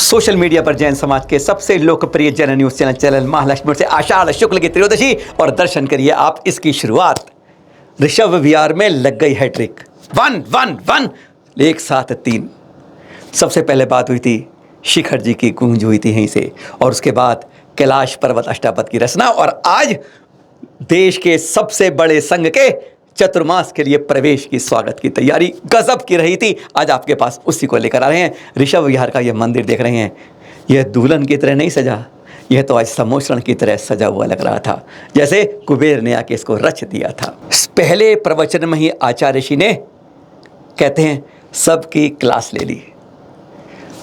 Social media पर जैन समाज के सबसे लोकप्रिय जैन न्यूज चैनल महालक्ष्मी से आषाढ़ शुक्ल की त्रयोदशी और दर्शन करिए आप इसकी शुरुआत। ऋषभ विहार में लग गई हैट्रिक, 1-1-1 एक साथ 3। सबसे पहले बात हुई थी शिखर जी की, गूंज हुई थी यहीं से, और उसके बाद कैलाश पर्वत अष्टापद की रचना, और आज देश के सबसे बड़े संघ के चतुर्मास के लिए प्रवेश की स्वागत की तैयारी गजब की रही थी। आज आपके पास उसी को लेकर आ रहे हैं। ऋषभ विहार का यह मंदिर देख रहे हैं, यह दुल्हन की तरह नहीं सजा, यह तो आज सम्मोषण की तरह सजा हुआ लग रहा था, जैसे कुबेर ने आके इसको रच दिया था। पहले प्रवचन में ही आचार्य ऋषि ने कहते हैं सबकी क्लास ले ली,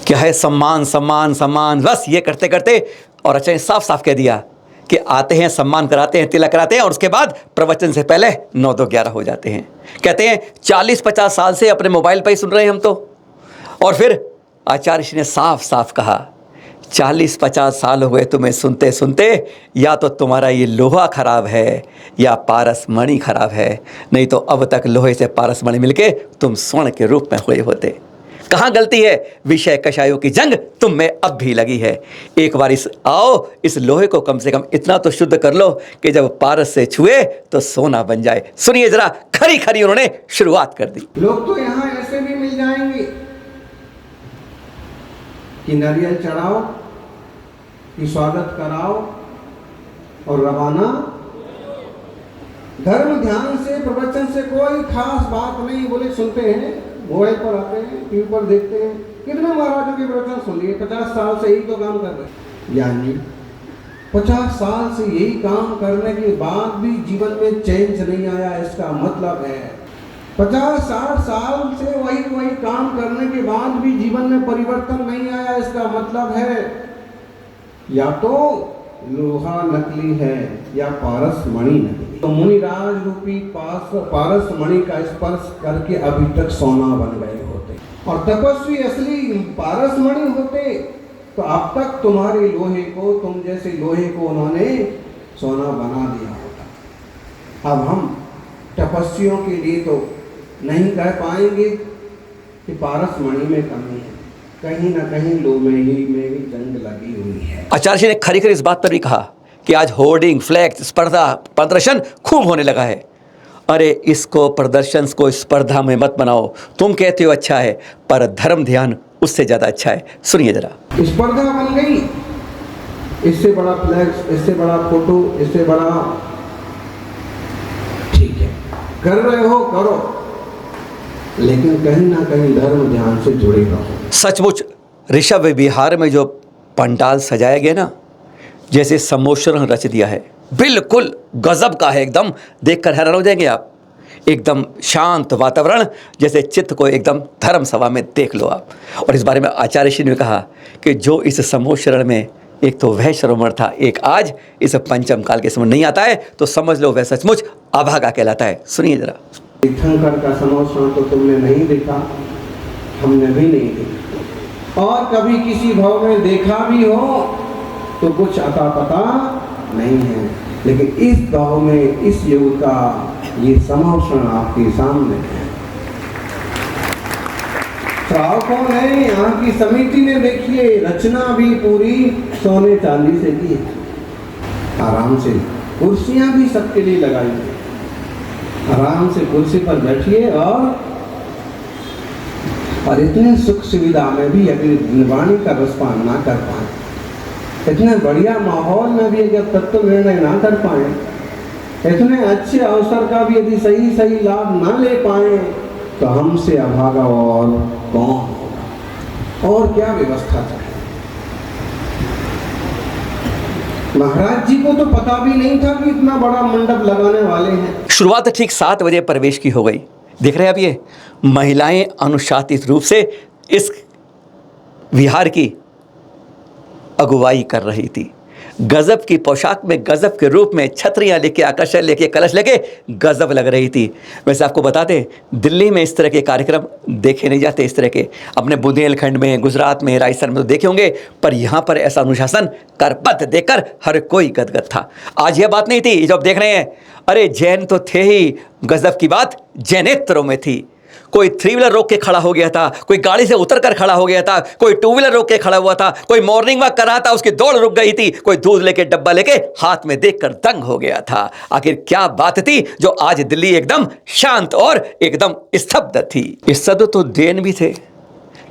क्या है सम्मान सम्मान सम्मान, बस ये करते करते और आचार्य साफ साफ कह दिया कि आते हैं, सम्मान कराते हैं, तिलक कराते हैं, और उसके बाद प्रवचन से पहले 9-2-11 हो जाते हैं। कहते हैं 40-50 साल से अपने मोबाइल पर ही सुन रहे हैं हम तो। और फिर आचार्य ऋषि ने साफ साफ कहा 40-50 साल हुए तुम्हें सुनते सुनते, या तो तुम्हारा ये लोहा खराब है या पारस मणि खराब है, नहीं तो अब तक लोहे से पारस मणि मिलके तुम स्वर्ण के रूप में हुए होते। कहाँ गलती है? विषय कषायों की जंग तुम में अब भी लगी है। एक बार इस लोहे को कम से कम इतना तो शुद्ध कर लो कि जब पारस से छुए तो सोना बन जाए। सुनिए जरा, खरी खरी उन्होंने शुरुआत कर दी। लोग तो यहाँ ऐसे भी मिल जाएंगे कि नारियल चढ़ाओ, कि स्वागत कराओ और रवाना। धर्म ध्यान से, प्रवचन से कोई खास बात नहीं, बोले सुनते हैं, मोबाइल पर आते हैं, टीवी पर देखते हैं। कितने महाराजों के प्रवचन सुन लिए, 50 साल से यही तो काम कर रहे हैं। यानी 50 साल से यही काम करने के बाद भी जीवन में चेंज नहीं आया, इसका मतलब है 50-60 साल से वही काम करने के बाद भी जीवन में परिवर्तन नहीं आया, इसका मतलब है या तो लोहा नकली है या पारस मणि नकली। तो मुनिराज रूपी पारस मणि का स्पर्श करके अभी तक सोना बन गए होते, और तपस्वी असली पारस मणि होते तो अब तक तुम्हारे लोहे को, तुम जैसे लोहे को उन्होंने सोना बना दिया होता। अब हम तपस्वियों के लिए तो नहीं कह पाएंगे कि पारस मणि में कमी है, कहीं ना कहीं लोहे में भी जंग लगी हुई है। आचार्य जी ने खरी खरी इस बात पर भी कहा कि आज होर्डिंग, फ्लैक्स, स्पर्धा, प्रदर्शन खूब होने लगा है। अरे इसको प्रदर्शन को स्पर्धा में मत बनाओ, तुम कहते हो अच्छा है, पर धर्म ध्यान उससे ज्यादा अच्छा है। सुनिए जरा। स्पर्धा बन गई, इससे बड़ा फ्लैक्स, इससे बड़ा फोटो, इससे बड़ा, ठीक है कर रहे हो करो, लेकिन कहीं ना कहीं धर्म ध्यान से जुड़े रहो। सचमुच ऋषभ विहार में जो पंडाल सजाया गया ना, जैसे सम्मोषण रच दिया है, बिल्कुल गजब का है। एकदम देखकर हैरान हो जाएंगे आप। एकदम शांत वातावरण, जैसे चित्त को एकदम धर्म सभा में देख लो आप। और इस बारे में आचार्य ऋषि ने कहा कि जो इस सम्मोषण में एक तो वह श्रवण था, एक आज इस पंचम काल के समय नहीं आता है, तो समझ लो वह सचमुच अभागा कहलाता है। सुनिए जरा। तीर्थंकर का सम्मोषण तो तुमने नहीं देखा, हमने भी नहीं देखा, और कभी किसी भाव में देखा भी हो तो कुछ अता पता नहीं है। लेकिन इस भाव में, इस युग का ये सम्मोषण आपके सामने है। श्राव कौन है? यहाँ की समिति ने देखिए रचना भी पूरी सोने चांदी से की है। आराम से कुर्सियां भी सबके लिए लगाई है, आराम से कुर्सी पर बैठिए, और इतने सुख सुविधा में भी अगर वाणी का रसपान ना कर पाए, इतने बढ़िया माहौल में भी अगर तत्व निर्णय ना कर पाए, इतने अच्छे अवसर का भी यदि सही लाभ ना ले पाए, तो हमसे अभागा और कौन होगा? और क्या व्यवस्था चाहिए? महाराज जी को तो पता भी नहीं था कि इतना बड़ा मंडप लगाने वाले हैं। शुरुआत ठीक 7 बजे प्रवेश की हो गई। देख रहे हैं आप, ये महिलाएं अनुशासित रूप से इस विहार की अगुवाई कर रही थी। गजब की पोशाक में, गजब के रूप में, छतरियां लेके, आकर्षण लेके, कलश लेके गजब लग रही थी। वैसे आपको बता दें, दिल्ली में इस तरह के कार्यक्रम देखे नहीं जाते, इस तरह के अपने बुंदेलखंड में, गुजरात में, राजस्थान में तो देखे होंगे, पर यहाँ पर ऐसा अनुशासन करपद देखकर हर कोई गदगद था। आज यह बात नहीं थी जो आप देख रहे हैं। अरे जैन तो थे ही, गजब की बात जैनेत्रों में थी। कोई 3 व्हीलर रोक के खड़ा हो गया था, कोई गाड़ी से उतर कर खड़ा हो गया था, कोई 2 व्हीलर रोक के खड़ा हुआ था, कोई मॉर्निंग वॉक कर रहा था, उसकी दौड़ रुक गई थी, कोई दूध लेके डब्बा लेके हाथ में देखकर दंग हो गया था। आखिर क्या बात थी जो आज दिल्ली एकदम शांत और एकदम स्तब्ध थी? स्तब्ध तो देन भी थे,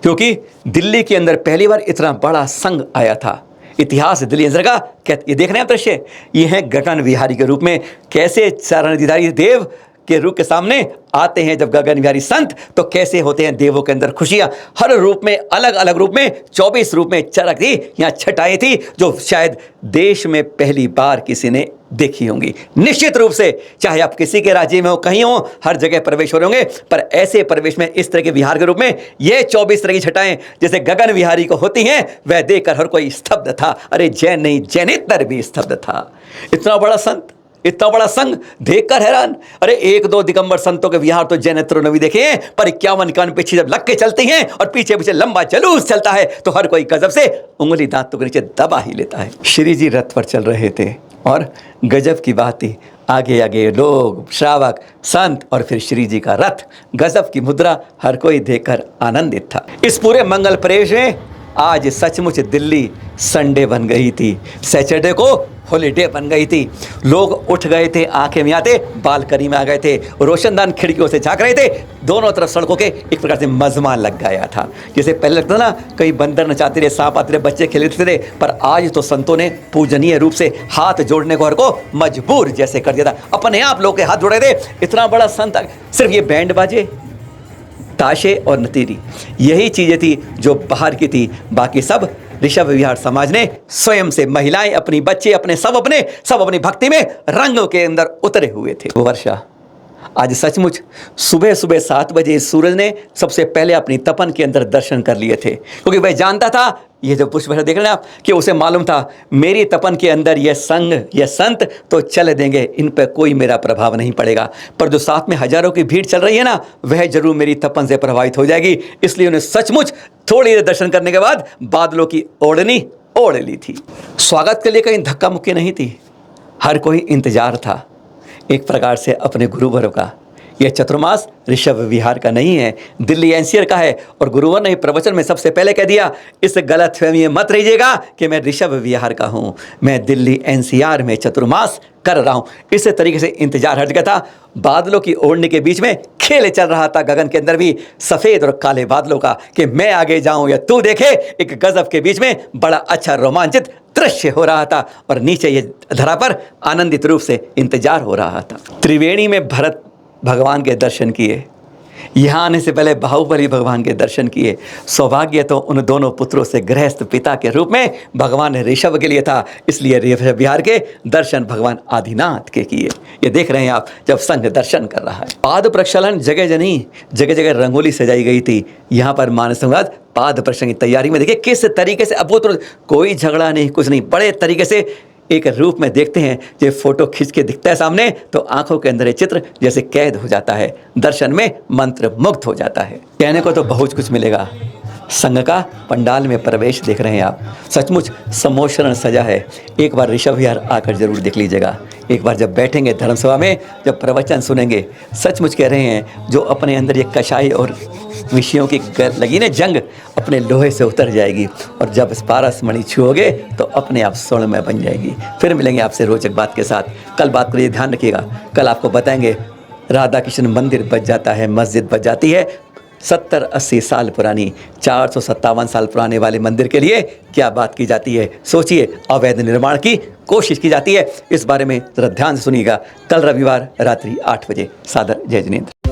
क्योंकि दिल्ली के अंदर पहली बार इतना बड़ा संघ आया था। इतिहास दिल्ली अंदर का क्या ये देख रहे हैं दृश्य, ये है गगन विहारी के रूप में कैसे चरणधारी देव के रूप के सामने आते हैं। जब गगन विहारी संत तो कैसे होते हैं देवों के अंदर खुशियां, हर रूप में, अलग अलग रूप में, 24 रूप में चरक थी, यहाँ छटाएं थी जो शायद देश में पहली बार किसी ने देखी होंगी। निश्चित रूप से चाहे आप किसी के राज्य में हो, कहीं हो, हर जगह प्रवेश हो रहे होंगे, पर ऐसे प्रवेश में इस तरह के विहार के रूप में ये 24 तरह की छटाएं जैसे गगन विहारी को होती हैं, वह देखकर हर कोई स्तब्ध था। अरे जैन नहीं, जैनेतर भी स्तब्ध था। इतना बड़ा संत, इतना बड़ा संघ देखकर हैरान। अरे 1-2 दिगंबर संतों के विहार तो जैनेत्रों ने भी देखे हैं, पर 51 कान पीछे जब लग के चलती हैं और पीछे पीछे लंबा जुलूस चलता है तो हर कोई गजब से उंगली दांतों के नीचे दबा ही लेता है। श्री जी रथ पर चल रहे थे और गजब की बात थी, आगे आगे लोग, श्रावक, संत और फिर श्री जी का रथ, गजब की मुद्रा, हर कोई देखकर आनंदित था। इस पूरे मंगल प्रवेश में आज सचमुच दिल्ली संडे बन गई थी, सैटरडे को हॉलीडे बन गई थी। लोग उठ गए थे, आंखें में आते, बालकनी में आ गए थे, रोशनदान खिड़कियों से झांक रहे थे, दोनों तरफ सड़कों के एक प्रकार से मजमा लग गया था। जैसे पहले लगता ना कहीं बंदर नचाते रहे, सांप आते रहे, बच्चे खेलते थे, पर आज तो संतों ने पूजनीय रूप से हाथ जोड़ने को हर को मजबूर जैसे कर दिया था। अपने आप लोग के हाथ जोड़े थे, इतना बड़ा संत। सिर्फ ये बैंड बाजे, ताशे और नतीरी, यही चीज़ें थी जो बाहर की थी, बाकी सब ऋषभ विहार समाज ने स्वयं से, महिलाएं, अपनी बच्चे, अपने सब अपनी भक्ति में रंगों के अंदर उतरे हुए थे। वो वर्षा आज सचमुच सुबह सुबह 7 बजे सूरज ने सबसे पहले अपनी तपन के अंदर दर्शन कर लिए थे, क्योंकि वह जानता था, ये जो पुष्प देख रहे हैं आप, कि उसे मालूम था मेरी तपन के अंदर यह संघ, यह संत तो चल देंगे, इन पर कोई मेरा प्रभाव नहीं पड़ेगा, पर जो साथ में हजारों की भीड़ चल रही है ना, वह जरूर मेरी तपन से प्रभावित हो जाएगी। इसलिए उन्हें सचमुच थोड़ी देर दर्शन करने के बाद बादलों की ओढ़नी ओढ़ ली थी। स्वागत के लिए कहीं धक्का मुक्की नहीं थी, हर कोई इंतजार था एक प्रकार से अपने गुरुवर का। यह चतुर्मास ऋषभ विहार का नहीं है, दिल्ली एनसीआर का है। और गुरुवर ने प्रवचन में सबसे पहले कह दिया, इस गलतफहमी में मत रहिएगा कि मैं ऋषभ विहार का हूँ, मैं दिल्ली एनसीआर में चतुर्मास कर रहा हूँ। इस तरीके से इंतजार हट गया था। बादलों की ओढ़नी के बीच में खेल चल रहा था गगन के अंदर भी सफ़ेद और काले बादलों का, कि मैं आगे जाऊँ या तू देखे। एक गजब के बीच में बड़ा अच्छा रोमांचित दृश्य हो रहा था और नीचे ये धरा पर आनंदित रूप से इंतजार हो रहा था। त्रिवेणी में भरत भगवान के दर्शन किए, यहाँ आने से पहले बाहुबली भगवान के दर्शन किए। सौभाग्य तो उन दोनों पुत्रों से गृहस्थ पिता के रूप में भगवान ने ऋषभ के लिए था, इसलिए ऋषभ विहार के दर्शन भगवान आदिनाथ के किए। ये देख रहे हैं आप जब संघ दर्शन कर रहा है। पाद प्रक्षालन जगह जनी, जगह जगह रंगोली सजाई गई थी। यहाँ पर मानस संवाद पाद प्रक्षालन की तैयारी में देखिए किस तरीके से अभूतपूर्व, कोई झगड़ा नहीं, कुछ नहीं, बड़े तरीके से एक रूप में देखते हैं। जब फोटो खींच के दिखता है सामने तो आंखों के अंदर ये चित्र जैसे कैद हो जाता है, दर्शन में मंत्र मुग्ध हो जाता है। कहने को तो बहुत कुछ मिलेगा। संघ का पंडाल में प्रवेश देख रहे हैं आप, सचमुच सम्मोहन सजा है। एक बार ऋषभ विहार आकर जरूर देख लीजिएगा। एक बार जब बैठेंगे धर्मसभा में, जब प्रवचन सुनेंगे, सचमुच कह रहे हैं जो अपने अंदर ये कषाय और विषयों की लगी ना जंग, अपने लोहे से उतर जाएगी और जब पारस मणि छुओगे तो अपने आप स्वर्णमय बन जाएगी। फिर मिलेंगे आपसे रोचक बात के साथ। कल बात करिए, ध्यान रखिएगा, कल आपको बताएंगे राधा कृष्ण मंदिर बच जाता है, मस्जिद बच जाती है। 70-80 साल पुरानी, 457 साल पुराने वाले मंदिर के लिए क्या बात की जाती है, सोचिए। अवैध निर्माण की कोशिश की जाती है, इस बारे में जरा ध्यान से सुनिएगा। कल रविवार रात्रि 8 बजे। सादर जय जिनेंद्र।